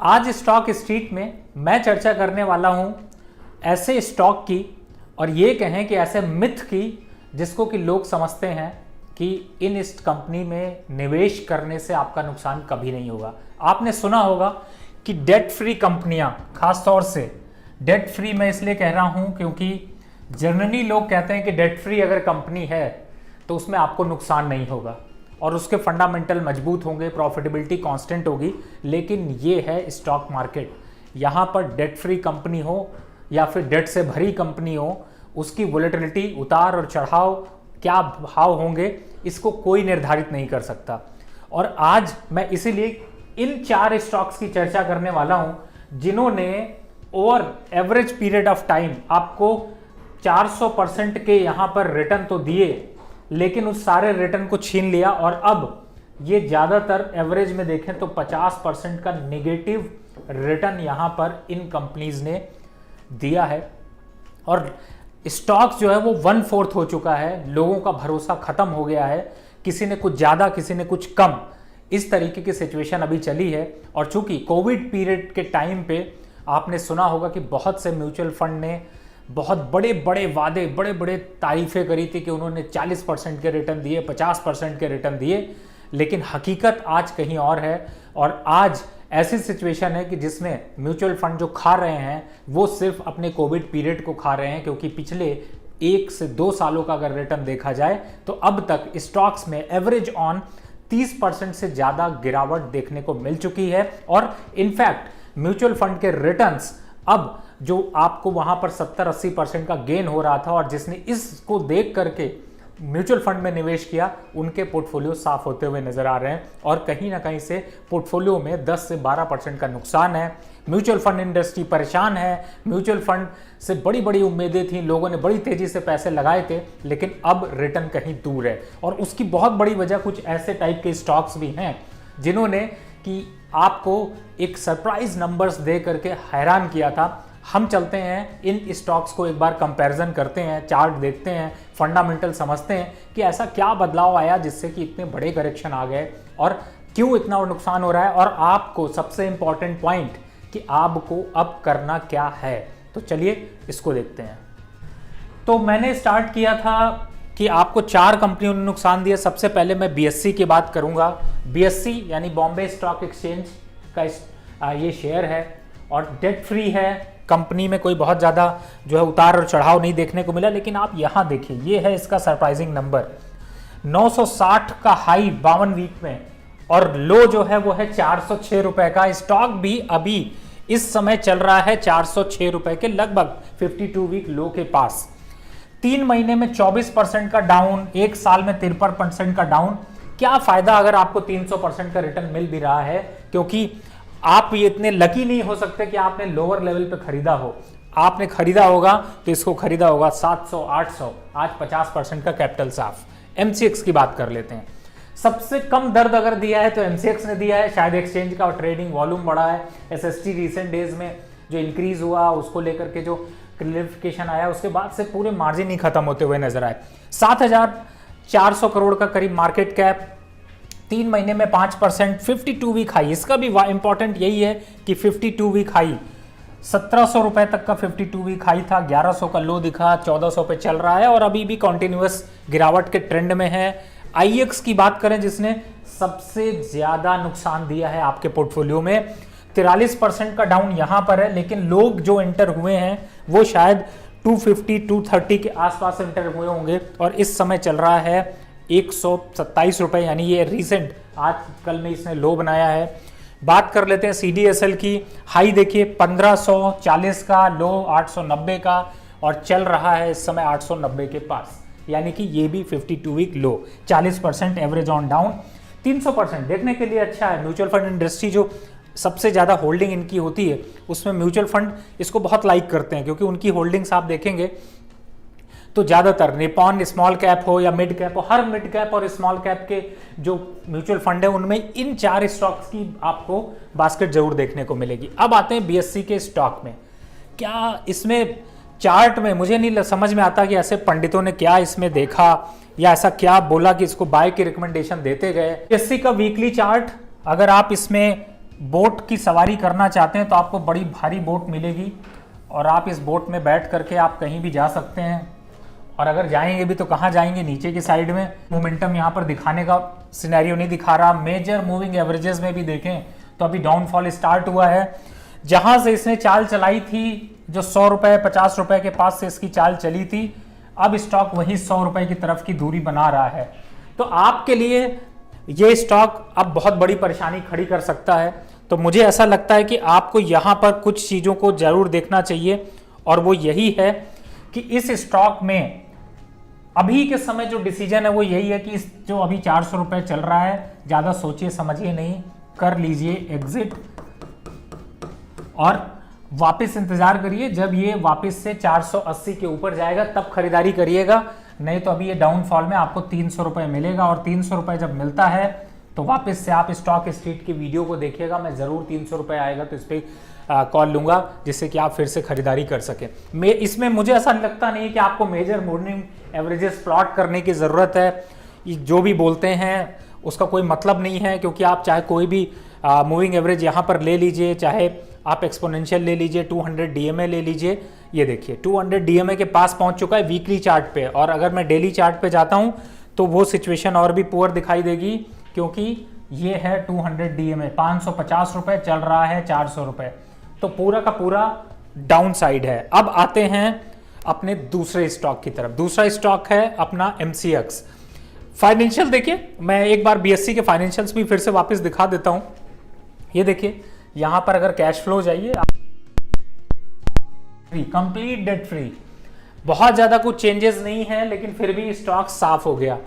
आज stock street में मैं चर्चा करने वाला हूं ऐसे स्टॉक की, और ये कहें कि ऐसे मिथ की जिसको कि लोग समझते हैं कि इन इस कंपनी में निवेश करने से आपका नुकसान कभी नहीं होगा। आपने सुना होगा कि डेट फ्री कंपनियां, खास तौर से डेट फ्री मैं इसलिए कह रहा हूं क्योंकि जनरली लोग कहते हैं कि डेट फ्री अगर कंपनी है तो उसमें आपको नुकसान नहीं होगा और उसके फंडामेंटल मजबूत होंगे, प्रॉफिटेबिलिटी कांस्टेंट होगी। लेकिन ये है स्टॉक मार्केट, यहाँ पर डेट फ्री कंपनी हो या फिर डेट से भरी कंपनी हो, उसकी वोलेटिलिटी, उतार और चढ़ाव, क्या भाव होंगे, इसको कोई निर्धारित नहीं कर सकता। और आज मैं इसीलिए इन 4 स्टॉक्स की चर्चा करने वाला हूं जिन्होंने over average period of time आपको 400% के यहां पर रिटर्न तो दिए, लेकिन उस सारे रिटर्न को छीन लिया और अब ये ज्यादातर एवरेज में देखें तो 50% का नेगेटिव रिटर्न यहां पर इन कंपनीज ने दिया है। और स्टॉक जो है वो 1/4 हो चुका है, लोगों का भरोसा खत्म हो गया है, किसी ने कुछ ज्यादा किसी ने कुछ कम, इस तरीके की सिचुएशन अभी चली है। और चूंकि कोविड पीरियड के टाइम पे आपने सुना होगा कि बहुत से म्यूचुअल फंड ने बहुत बड़े बड़े वादे, बड़े बड़े तारीफें करी थी कि उन्होंने 40% के रिटर्न दिए, 50% के रिटर्न दिए, लेकिन हकीकत आज कहीं और है। और आज ऐसी सिचुएशन है कि जिसमें म्यूचुअल फंड जो खा रहे हैं वो सिर्फ अपने कोविड पीरियड को खा रहे हैं, क्योंकि पिछले 1 से 2 सालों का अगर रिटर्न देखा जाए तो अब तक स्टॉक्स में एवरेज ऑन 30% से ज्यादा गिरावट देखने को मिल चुकी है। और इनफैक्ट म्यूचुअल फंड के रिटर्न्स अब जो आपको वहां पर 70-80% का गेन हो रहा था, और जिसने इसको देख करके म्यूचुअल फंड में निवेश किया, उनके पोर्टफोलियो साफ होते हुए नजर आ रहे हैं। और कहीं ना कहीं से पोर्टफोलियो में 10 से 12% का नुकसान है। म्यूचुअल फंड इंडस्ट्री परेशान है, म्यूचुअल फंड से बड़ी बड़ी उम्मीदें थी, लोगों ने बड़ी तेजी से पैसे लगाए थे, लेकिन अब रिटर्न कहीं दूर है। और उसकी बहुत बड़ी वजह कुछ ऐसे टाइप के स्टॉक्स भी हैं जिन्होंने कि आपको एक सरप्राइज नंबर्स दे करके हैरान किया था। हम चलते हैं इन स्टॉक्स को एक बार कंपैरिजन करते हैं, चार्ट देखते हैं, फंडामेंटल समझते हैं कि ऐसा क्या बदलाव आया जिससे कि इतने बड़े करेक्शन आ गए और क्यों इतना नुकसान हो रहा है, और आपको सबसे इंपॉर्टेंट पॉइंट कि आपको अब करना क्या है। तो चलिए इसको देखते हैं। तो मैंने स्टार्ट किया था कि आपको 4 कंपनियों ने नुकसान दिया। सबसे पहले मैं बीएससी की बात करूंगा। बीएससी यानी बॉम्बे स्टॉक एक्सचेंज का ये शेयर है और डेट फ्री है, कंपनी में कोई बहुत ज़्यादा जो है उतार और चढ़ाव नहीं देखने को मिला। लेकिन आप यहाँ देखिए, ये है इसका सरप्राइजिंग नंबर, 960 का हाई 52 वीक में, और लो जो है वो है 406 रुपए का। स्टॉक भी अभी इस समय चल रहा है 406 रुपए के लगभग 52 वीक लो के पास। 3 महीने में 24% का डाउन, 1 साल में 53% का डाउन। क्या फायदा अगर आपको 300% का रिटर्न मिल भी रहा है, क्योंकि आप ये इतने लकी नहीं हो सकते कि आपने लोअर लेवल पे खरीदा हो। आपने खरीदा होगा तो इसको खरीदा होगा 700, 800, आज 50% का कैपिटल साफ। एमसीएक्स की बात कर लेते हैं। सबसे कम दर्द अगर दिया है तो एमसीएक्स ने दिया है, शायद एक्सचेंज का ट्रेडिंग वॉल्यूम बढ़ा है। एसएसटी रिसेंट डेज में जो इंक्रीज हुआ उसको लेकर के जो क्लियरिफिकेशन आया, उसके बाद से पूरे मार्जिन ही खत्म होते हुए नजर आए। 7,400 करोड़ का करीब मार्केट कैप, 3 महीने में 5%, 52 वीक हाई। इसका भी इंपॉर्टेंट यही है कि 52 वीक हाई, 1700 रुपए तक का 52 वीक हाई था, 1100 का लो दिखा, 1400 पे चल रहा है और अभी भी कॉन्टिन्यूअस गिरावट के ट्रेंड में है। आईएक्स की बात करें जिसने सबसे ज्यादा नुकसान दिया है आपके पोर्टफोलियो में, 43% का डाउन यहां पर है। लेकिन लोग जो एंटर हुए हैं वो शायद 250-230 के आसपास एंटर हुए होंगे और इस समय चल रहा है 127 रुपए, यानी ये रिसेंट आज कल में इसने लो बनाया है। बात कर लेते हैं सीडीएसएल की। हाई देखिए 1540 का, लो 890 का, और चल रहा है इस समय 890 के पास, यानी कि ये भी 52 week low, 40% average on down. 300% देखने के लिए अच्छा है। म्यूचुअल फंड इंडस्ट्री जो सबसे ज़्यादा होल्डिंग इनकी होती है उसमें म्यूचुअल फंड इसको बहुत लाइक करते हैं, क्योंकि उनकी होल्डिंग्स आप देखेंगे तो ज़्यादातर निपॉन स्मॉल कैप हो या मिड कैप हो, हर मिड कैप और स्मॉल कैप के जो म्यूचुअल फंड है उनमें इन 4 स्टॉक्स की आपको बास्केट जरूर देखने को मिलेगी। अब आते हैं बीएससी के स्टॉक में। क्या इसमें चार्ट में मुझे नहीं समझ में आता कि ऐसे पंडितों ने क्या इसमें देखा या ऐसा क्या बोला कि इसको बाय की रिकमेंडेशन देते गए। बीएससी का वीकली चार्ट अगर आप इसमें बोट की सवारी करना चाहते हैं तो आपको बड़ी भारी बोट मिलेगी और आप इस बोट में बैठ करके आप कहीं भी जा सकते हैं। और अगर जाएंगे भी तो कहाँ जाएंगे, नीचे की साइड में। मोमेंटम यहाँ पर दिखाने का सिनेरियो नहीं दिखा रहा। मेजर मूविंग एवरेजेस में भी देखें तो अभी डाउनफॉल स्टार्ट हुआ है। जहां से इसने चाल चलाई थी, जो 100 रुपए 50 रुपए के पास से इसकी चाल चली थी, अब स्टॉक वही 100 रुपए की तरफ की दूरी बना रहा है। तो आपके लिए ये स्टॉक अब बहुत बड़ी परेशानी खड़ी कर सकता है। तो मुझे ऐसा लगता है कि आपको यहाँ पर कुछ चीज़ों को जरूर देखना चाहिए, और वो यही है कि इस स्टॉक में अभी के समय जो डिसीजन है वो यही है कि इस जो अभी 400 रुपए चल रहा है, ज़्यादा सोचिए समझिए नहीं, कर लीजिए एग्जिट और वापस इंतजार करिए। जब ये वापस से 480 के ऊपर जाएगा तब खरीदारी करिएगा, नहीं तो अभी ये डाउनफॉल में आपको 300 रुपए मिलेगा। और 300 रुपए जब मिलता है तो वापस से आप स्टॉक स्ट्रीट की वीडियो को देखिएगा। मैं ज़रूर 300 रुपए आएगा तो इस पर कॉल लूंगा, जिससे कि आप फिर से खरीदारी कर सकें। इसमें मुझे ऐसा लगता नहीं कि आपको मेजर मूविंग एवरेजेस प्लॉट करने की ज़रूरत है। जो भी बोलते हैं उसका कोई मतलब नहीं है, क्योंकि आप चाहे कोई भी मूविंग एवरेज यहाँ पर ले लीजिए, चाहे आप एक्सपोनेंशियल ले लीजिए, 200 DMA ले लीजिए। ये देखिए 200 DMA के पास पहुंच चुका है वीकली चार्ट पे, और अगर मैं डेली चार्ट पे जाता हूं तो वो सिचुएशन और भी पुअर दिखाई देगी, क्योंकि ये है 200 DMA 550 रुपए चल रहा है 400 रुपए, तो पूरा का पूरा डाउन साइड है। अब आते हैं अपने दूसरे स्टॉक की तरफ। दूसरा स्टॉक है अपना MCX फाइनेंशियल। देखिए मैं एक बार BSE के फाइनेंशियल्स भी फिर से वापस दिखा देता हूं। ये देखिए यहां पर अगर कैश फ्लो जाइए, कंप्लीट डेट फ्री, बहुत ज्यादा कुछ चेंजेस नहीं है, लेकिन फिर भी स्टॉक साफ हो गया।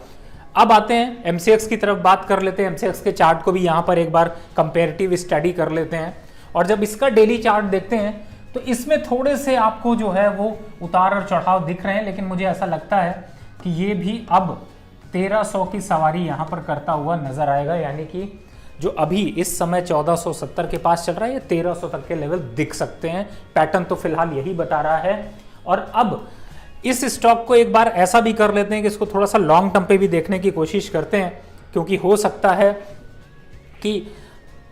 अब आते हैं MCX की तरफ, बात कर लेते हैं। MCX के चार्ट को भी यहां पर एक बार कंपेरेटिव स्टडी कर लेते हैं, और जब इसका डेली चार्ट देखते हैं तो इसमें थोड़े से आपको जो है वो उतार और चढ़ाव दिख रहे हैं, लेकिन मुझे ऐसा लगता है कि ये भी अब 1300 की सवारी यहां पर करता हुआ नजर आएगा। यानी कि जो अभी इस समय 1470 के पास चल रहा है, ये 1300 तक के लेवल दिख सकते हैं। पैटर्न तो फिलहाल यही बता रहा है। और अब इस स्टॉक को एक बार ऐसा भी कर लेते हैं कि इसको थोड़ा सा लॉन्ग टर्म पे भी देखने की कोशिश करते हैं, क्योंकि हो सकता है कि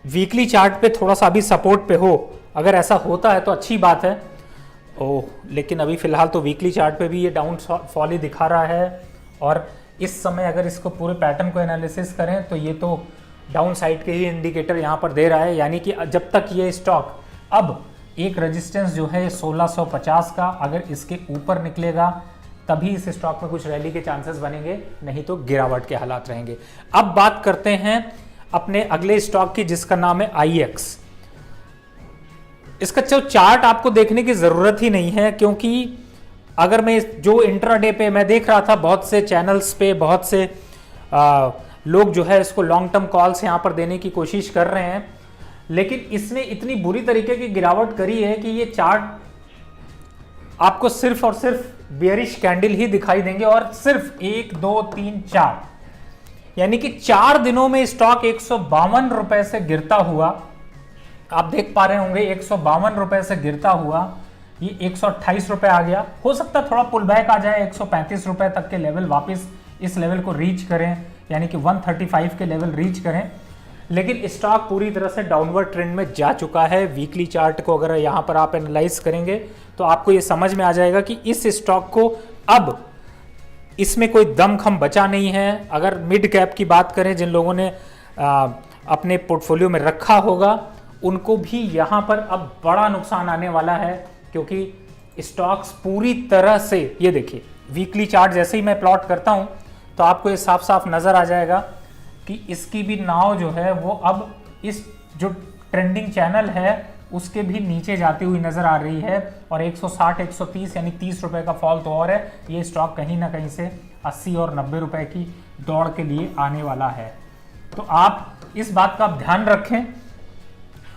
वीकली चार्ट पे थोड़ा सा अभी सपोर्ट पे हो। अगर ऐसा होता है तो अच्छी बात है। लेकिन अभी फिलहाल तो वीकली चार्ट पे भी ये डाउन फॉल ही दिखा रहा है, और इस समय अगर इसको पूरे पैटर्न को एनालिसिस करें तो ये तो डाउन साइड के ही इंडिकेटर यहाँ पर दे रहा है। यानी कि जब तक ये स्टॉक अब एक रेजिस्टेंस जो है 1650 का, अगर इसके ऊपर निकलेगा तभी इस स्टॉक में कुछ रैली के चांसेस बनेंगे, नहीं तो गिरावट के हालात रहेंगे। अब बात करते हैं अपने अगले स्टॉक की, जिसका नाम है IEX। इसका जो चार्ट आपको देखने की जरूरत ही नहीं है, क्योंकि अगर मैं जो इंट्राडे पे मैं देख रहा था, बहुत से चैनल्स पे बहुत से लोग जो है इसको लॉन्ग टर्म कॉल्स यहां पर देने की कोशिश कर रहे हैं, लेकिन इसने इतनी बुरी तरीके की गिरावट करी है कि ये चार्ट आपको सिर्फ और सिर्फ बेयरिश कैंडल ही दिखाई देंगे, और सिर्फ 1 2 3 4 यानी कि 4 दिनों में स्टॉक 152 रुपए से गिरता हुआ, आप देख पा रहे होंगे 152 रुपए से गिरता हुआ ये 128 रुपए आ गया। हो सकता है थोड़ा पुल बैक आ जाए, 135 रुपए तक के लेवल वापस इस लेवल को रीच करें, यानी कि 135 के लेवल रीच करें, लेकिन स्टॉक पूरी तरह से डाउनवर्ड ट्रेंड में जा चुका है। वीकली चार्ट को अगर यहाँ पर आप एनालाइज करेंगे तो आपको ये समझ में आ जाएगा कि इस स्टॉक को अब इसमें कोई दमखम बचा नहीं है। अगर मिड कैप की बात करें, जिन लोगों ने अपने पोर्टफोलियो में रखा होगा, उनको भी यहाँ पर अब बड़ा नुकसान आने वाला है, क्योंकि स्टॉक्स पूरी तरह से, ये देखिए वीकली चार्ट जैसे ही मैं प्लॉट करता हूँ तो आपको ये साफ साफ नजर आ जाएगा कि इसकी भी नाव जो है वो अब इस जो ट्रेंडिंग चैनल है उसके भी नीचे जाती हुई नजर आ रही है, और 160 130 यानी 30 रुपए का फॉल तो और है। ये स्टॉक कहीं ना कहीं से 80 और 90 रुपए की दौड़ के लिए आने वाला है। तो आप इस बात का ध्यान रखें।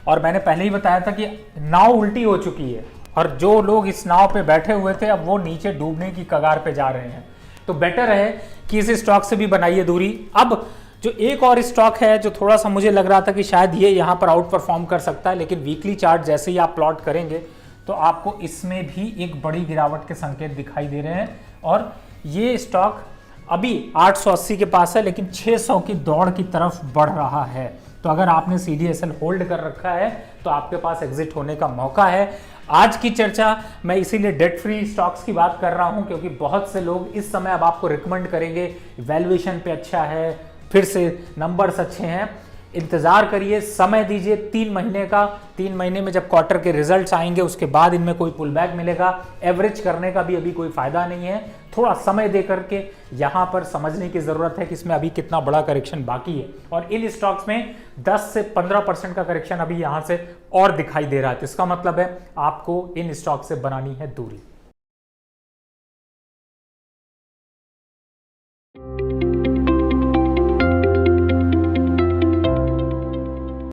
और मैंने पहले ही बताया था कि नाव उल्टी हो चुकी है, और जो लोग इस नाव पे बैठे हुए थे अब वो नीचे डूबने की कगार पे जा रहे हैं। तो बेटर है कि इस स्टॉक से भी बनाइए दूरी। अब जो एक और स्टॉक है जो थोड़ा सा मुझे लग रहा था कि शायद ये यहाँ पर आउट परफॉर्म कर सकता है, लेकिन वीकली चार्ट जैसे ही आप प्लॉट करेंगे तो आपको इसमें भी एक बड़ी गिरावट के संकेत दिखाई दे रहे हैं। और ये स्टॉक अभी 880 के पास है, लेकिन 600 की दौड़ की तरफ बढ़ रहा है। तो अगर आपने CDSL होल्ड कर रखा है तो आपके पास एग्जिट होने का मौका है। आज की चर्चा मैं इसीलिए डेट फ्री स्टॉक्स की बात कर रहा हूं क्योंकि बहुत से लोग इस समय अब आपको रिकमेंड करेंगे, वैल्यूएशन पे अच्छा है, फिर से नंबर्स अच्छे हैं। इंतजार करिए, समय दीजिए 3 महीने का। 3 महीने में जब क्वार्टर के रिजल्ट्स आएंगे उसके बाद इनमें कोई पुल बैक मिलेगा। एवरेज करने का भी अभी कोई फायदा नहीं है, थोड़ा समय दे करके यहां पर समझने की जरूरत है कि इसमें अभी कितना बड़ा करेक्शन बाकी है। और इन स्टॉक्स में 10 से 15% का करेक्शन अभी यहां से और दिखाई दे रहा है, तो इसका मतलब है आपको इन स्टॉक से बनानी है दूरी।